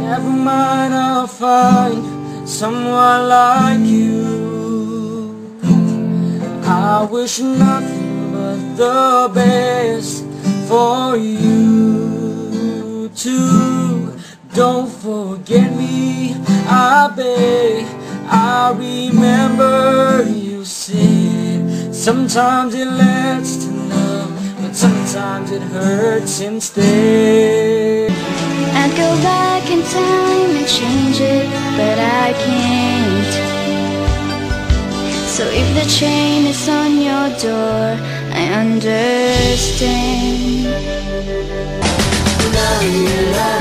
Never mind, I'll find someone like you. I wish nothing but the best for you too. Don't forget me, I beg. I remember you said sometimes it leads to love, but sometimes it hurts instead. I'd go back in time and change it, but I can't. So if the chain is on your door, I understand. Love you, love